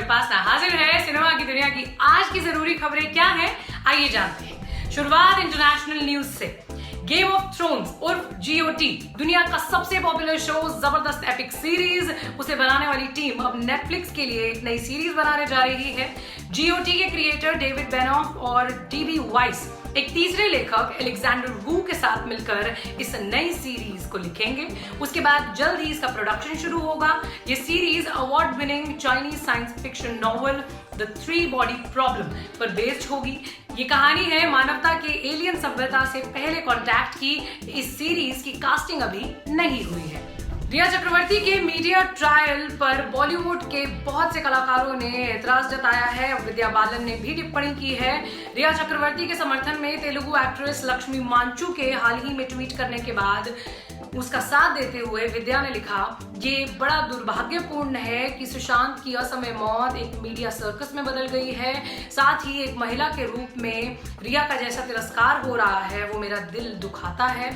उपासना हाजिर है सिनेमा की दुनिया की आज की जरूरी खबरें क्या हैं, आइए जानते हैं। शुरुआत इंटरनेशनल न्यूज से। गेम ऑफ थ्रोन्स उर्फ जीओटी दुनिया का सबसे पॉपुलर शो, जबरदस्त एपिक सीरीज, उसे बनाने वाली टीम अब नेटफ्लिक्स के लिए एक नई सीरीज बनाने जा रही है। जीओटी के क्रिएटर डेविड बेनॉफ और डीबी वाइस एक तीसरे लेखक एलेक्जेंडर वू के साथ मिलकर इस नई सीरीज को लिखेंगे। उसके बाद जल्द ही इसका प्रोडक्शन शुरू होगा। ये series award winning Chinese science fiction novel the three body problem पर बेस्ड होगी। ये कहानी है मानवता के एलियन सभ्यता से पहले कांटेक्ट की। इस सीरीज की कास्टिंग अभी नहीं हुई है। रिया चक्रवर्ती के मीडिया ट्रायल पर बॉलीवुड के बहुत से कलाकारों ने एतराज जताया है। विद्या बालन ने भी टिप्पणी की है। रिया चक्रवर्ती के समर्थन में तेलुगु एक्ट्रेस लक्ष्मी मांचू के हाल ही में ट्वीट करने के बाद उसका साथ देते हुए विद्या ने लिखा, ये बड़ा दुर्भाग्यपूर्ण है कि सुशांत की असमय मौत एक मीडिया सर्कस में बदल गई है। साथ ही एक महिला के रूप में रिया का जैसा तिरस्कार हो रहा है वो मेरा दिल दुखाता है।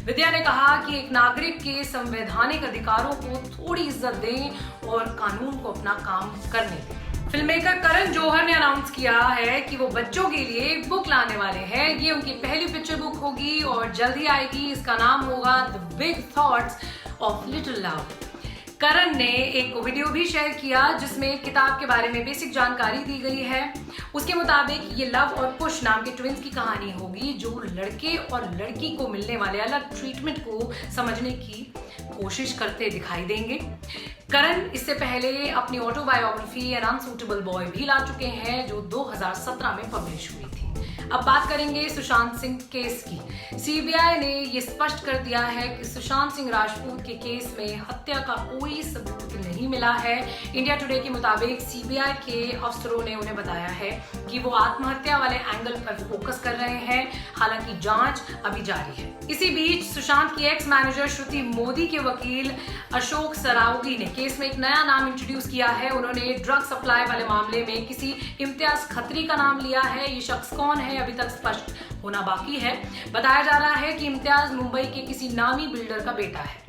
विद्या ने कहा कि एक नागरिक के संवैधानिक अधिकारों को थोड़ी इज्जत दें और कानून को अपना काम करने दें। फिल्ममेकर करण जौहर ने अनाउंस किया है कि वो बच्चों के लिए एक बुक लाने वाले हैं। ये उनकी पहली पिक्चर बुक होगी और जल्द ही आएगी। इसका नाम होगा The Big Thoughts of Little Love. Karan ने एक वीडियो भी शेयर किया जिसमें किताब के बारे में बेसिक जानकारी दी गई है। उसके मुताबिक ये लव और कुश नाम के ट्विंस की कहानी होगी जो लड़के और लड़की को मिलने वाले अलग ट्रीटमेंट को समझने की कोशिश करते दिखाई देंगे। करण इससे पहले अपनी ऑटोबायोग्राफी एन अनसूटेबल बॉय भी ला चुके हैं जो 2017 में पब्लिश हुई थी। अब बात करेंगे सुशांत सिंह केस की। सीबीआई ने ये स्पष्ट कर दिया है कि सुशांत सिंह राजपूत के केस में हत्या का कोई सबूत नहीं मिला है। इंडिया टुडे के मुताबिक सीबीआई के अफसरों ने उन्हें बताया है कि वो आत्महत्या वाले एंगल पर फोकस कर रहे हैं। हालांकि जांच अभी जारी है। इसी बीच सुशांत की एक्स मैनेजर श्रुति मोदी के वकील अशोक सरावगी ने केस में एक नया नाम इंट्रोड्यूस किया है। उन्होंने ड्रग सप्लाई वाले मामले में किसी इम्तियाज खत्री का नाम लिया है। ये शख्स कौन है अभी तक स्पष्ट होना बाकी है। बताया जा रहा है कि इम्तियाज मुंबई के किसी नामी बिल्डर का बेटा है।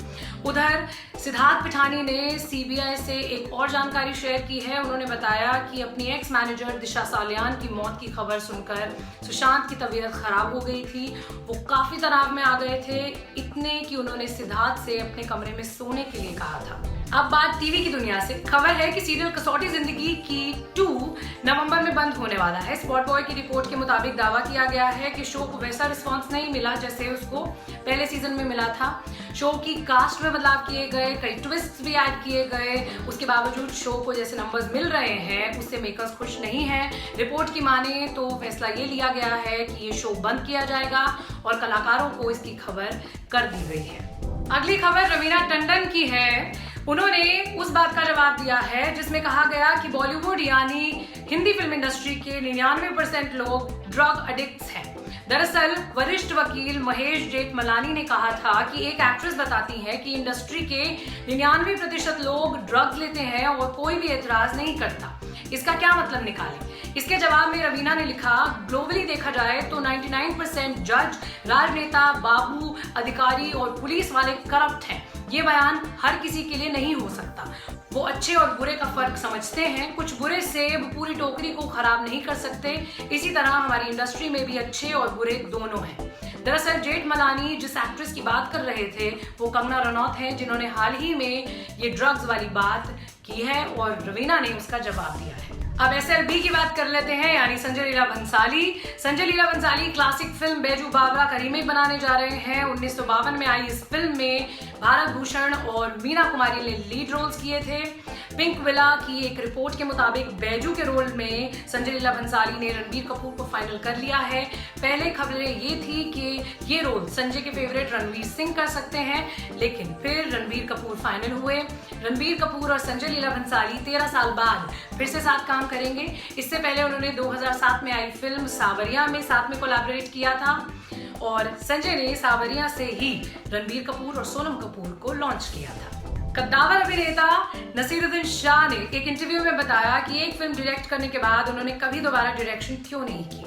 उधर सिद्धार्थ पिठानी ने सीबीआई से एक और जानकारी शेयर की है। उन्होंने बताया कि अपनी एक्स मैनेजर दिशा सालियान की मौत की खबर सुनकर सुशांत की तबीयत खराब हो गई थी। वो काफी तनाव में आ गए थे, इतने कि उन्होंने सिद्धार्थ से अपने कमरे में सोने के लिए कहा था। अब बात टीवी की दुनिया से। खबर है कि सीरियल कसौटी जिंदगी की 2 नवंबर में बंद होने वाला है। स्पॉट बॉय की रिपोर्ट के मुताबिक दावा किया गया है कि शो को वैसा रिस्पांस नहीं मिला जैसे उसको पहले सीजन में मिला था। शो की कास्ट में बदलाव किए गए, कई ट्विस्ट भी ऐड किए गए। उसके बावजूद शो को जैसे नंबर्स मिल रहे हैं उससे मेकर्स खुश नहीं हैं। रिपोर्ट की माने तो फैसला ये लिया गया है कि ये शो बंद किया जाएगा और कलाकारों को इसकी खबर कर दी गई है। अगली खबर रवीना टंडन की है। उन्होंने उस बात का जवाब दिया है जिसमें कहा गया कि बॉलीवुड यानी हिंदी फिल्म इंडस्ट्री के 99% लोग ड्रग एडिक्ट्स हैं। दरअसल वरिष्ठ वकील महेश जेठमलानी ने कहा था कि एक एक्ट्रेस बताती है कि इंडस्ट्री के 99% लोग ड्रग्स लेते हैं और कोई भी एतराज नहीं करता। इसका क्या मतलब निकालें? इसके जवाब में रवीना ने लिखा, ग्लोबली देखा जाए तो 99% जज, राजनेता, बाबू, अधिकारी और पुलिस वाले करप्ट हैं। ये बयान हर किसी के लिए नहीं हो सकता। वो अच्छे और बुरे का फर्क समझते हैं। कुछ बुरे सेब पूरी टोकरी को खराब नहीं कर सकते। इसी तरह हमारी इंडस्ट्री में भी अच्छे और बुरे दोनों हैं। दरअसल जेठमलानी जिस एक्ट्रेस की बात कर रहे थे वो कंगना रनौत हैं, जिन्होंने हाल ही में ये ड्रग्स वाली बात की है और रवीना ने उसका जवाब दिया है। अब SLB की बात कर लेते हैं, यानी संजय लीला भंसाली। संजय लीला भंसाली क्लासिक फिल्म बैजू बावरा का रीमेक बनाने जा रहे हैं। 1952 में आई इस फिल्म में भारत भूषण और मीना कुमारी ने लीड रोल्स किए थे। पिंक विला की एक रिपोर्ट के मुताबिक बैजू के रोल में संजय लीला भंसाली ने रणबीर कपूर को फाइनल कर लिया है। पहले खबरें ये थी कि ये रोल संजय के फेवरेट रणवीर सिंह कर सकते हैं, लेकिन फिर रणबीर कपूर फाइनल हुए। रणबीर कपूर और संजय लीला भंसाली 13 साल बाद फिर से साथ काम करेंगे। इससे पहले उन्होंने 2007 में आई फिल्म सावरिया में साथ में कोलैबोरेट किया था और संजय ने सावरिया से ही रणबीर कपूर और सोनम कपूर को लॉन्च किया था। कद्दावर अभिनेता नसीरुद्दीन शाह ने एक इंटरव्यू में बताया कि एक फिल्म डायरेक्ट करने के बाद उन्होंने कभी दोबारा डायरेक्शन क्यों नहीं की।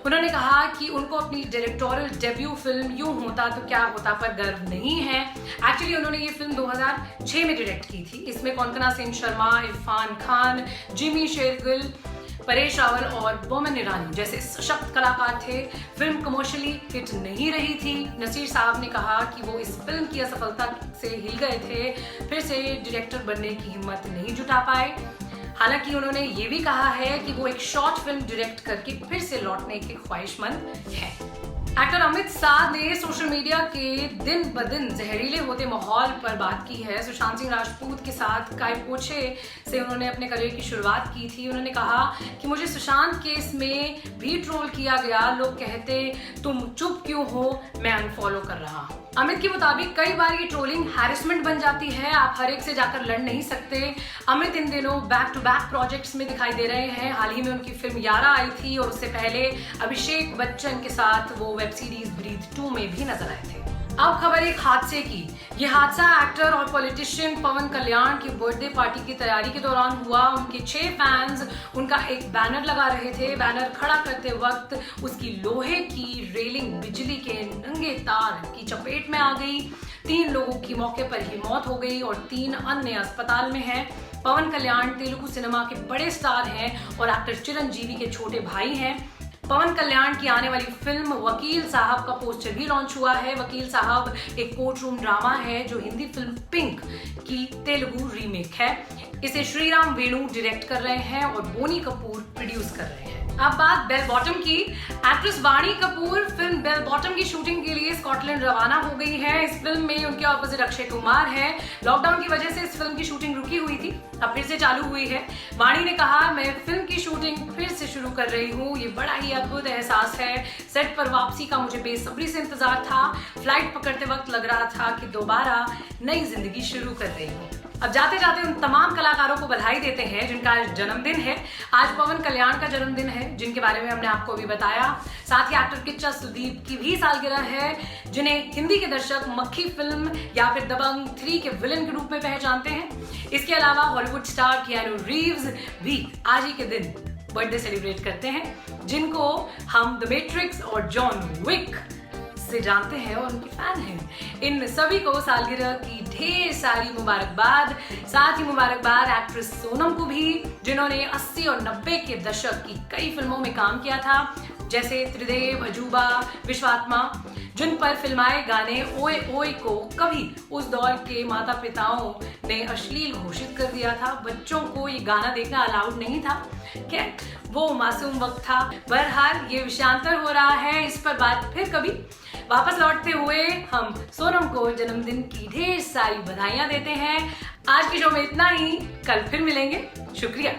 उन्होंने कहा कि उनको अपनी डायरेक्टोरियल डेब्यू फिल्म यूं होता तो क्या होता पर गर्व नहीं है। एक्चुअली उन्होंने ये फिल्म 2006 में डायरेक्ट की थी। इसमें कौनकना सेन शर्मा, इरफान खान, जिमी शेरगिल, परेश रावल और बोमन ईरानी जैसे सशक्त कलाकार थे। फिल्म कमर्शियली हिट नहीं रही थी। नसीर साहब ने कहा कि वो इस फिल्म की असफलता से हिल गए थे, फिर से डायरेक्टर बनने की हिम्मत नहीं जुटा पाए। हालांकि उन्होंने ये भी कहा है कि वो एक शॉर्ट फिल्म डायरेक्ट करके फिर से लौटने के ख्वाहिशमंद हैं। एक्टर अमित साध ने सोशल मीडिया के दिन ब दिन जहरीले होते माहौल पर बात की है। सुशांत सिंह राजपूत के साथ काय पोछे से उन्होंने अपने करियर की शुरुआत की थी। उन्होंने कहा कि मुझे सुशांत केस में भी ट्रोल किया गया, लोग कहते तुम चुप क्यों हो, मैं अनफॉलो कर रहा हूँ। अमित के मुताबिक कई बार ये ट्रोलिंग हैरेसमेंट बन जाती है, आप हर एक से जाकर लड़ नहीं सकते। अमित इन दिनों बैक टू बैक प्रोजेक्ट्स में दिखाई दे रहे हैं। हाल ही में उनकी फिल्म यारा आई थी और उससे पहले अभिषेक बच्चन के साथ वो वेब सीरीज ब्रीथ 2 में भी नजर आए थे। अब खबर एक हादसे की। ये हादसा एक्टर और पॉलिटिशियन पवन कल्याण की बर्थडे पार्टी की तैयारी के दौरान हुआ। उनके 6 फैंस उनका एक बैनर लगा रहे थे। बैनर खड़ा करते वक्त उसकी लोहे की रेलिंग बिजली के नंगे तार की चपेट में आ गई। 3 लोगों की मौके पर ही मौत हो गई और 3 अन्य अस्पताल में हैं। पवन कल्याण तेलुगु सिनेमा के बड़े स्टार हैं और एक्टर चिरंजीवी के छोटे भाई हैं। पवन कल्याण की आने वाली फिल्म वकील साहब का पोस्टर भी लॉन्च हुआ है। वकील साहब एक कोर्ट रूम ड्रामा है जो हिंदी फिल्म पिंक की तेलुगु रीमेक है। इसे श्रीराम वेणु डायरेक्ट कर रहे हैं और बोनी कपूर प्रोड्यूस कर रहे हैं। अब बात बेल बॉटम की। एक्ट्रेस वाणी कपूर फिल्म बेल बॉटम की शूटिंग के लिए स्कॉटलैंड रवाना हो गई है। इस फिल्म में उनके ऑपोजिट अक्षय कुमार है। लॉकडाउन की वजह से इस फिल्म की शूटिंग रुकी हुई थी, अब फिर से चालू हुई है। वाणी ने कहा, मैं फिल्म की शूटिंग फिर से शुरू कर रही हूँ, ये बड़ा ही अद्भुत एहसास है। सेट पर वापसी का मुझे बेसब्री से इंतजार था। फ्लाइट पकड़ते वक्त लग रहा था कि दोबारा नई जिंदगी शुरू कर रही हूँ। अब जाते जाते उन तमाम कलाकारों को बधाई देते हैं जिनका आज जन्मदिन है। आज पवन कल्याण का जन्मदिन है, जिनके बारे में हमने आपको अभी बताया। साथ ही एक्टर किच्चा सुदीप की भी सालगिरह है, जिन्हें हिंदी के दर्शक मक्खी फिल्म या फिर दबंग 3 के विलन के रूप में पहचानते हैं। इसके अलावा हॉलीवुड स्टार कियानू रीव्स भी आज ही के दिन बर्थडे सेलिब्रेट करते हैं, जिनको हम द मैट्रिक्स और जॉन विक से जानते हैं और उनके फैन हैं। इन सभी को सालगिरह की ढेर सारी मुबारकबाद। साथ ही मुबारकबाद एक्ट्रेस सोनम को भी, जिन्होंने 80 और 90 के दशक की कई फिल्मों में काम किया था, जैसे त्रिदेव, अजूबा, विश्वात्मा, जिन पर फिल्माए गाने ओए ओए को कभी उस दौर के माता पिताओं ने अश्लील घोषित कर दिया था। बच्चों को ये गाना देखना अलाउड नहीं था। क्या वो मासूम वक्त था। बहरहाल ये विषयांतर हो रहा है, इस पर बात फिर कभी। वापस लौटते हुए हम सोनम को जन्मदिन की ढेर सारी बधाइयां देते हैं। आज की शो में इतना ही, कल फिर मिलेंगे। शुक्रिया।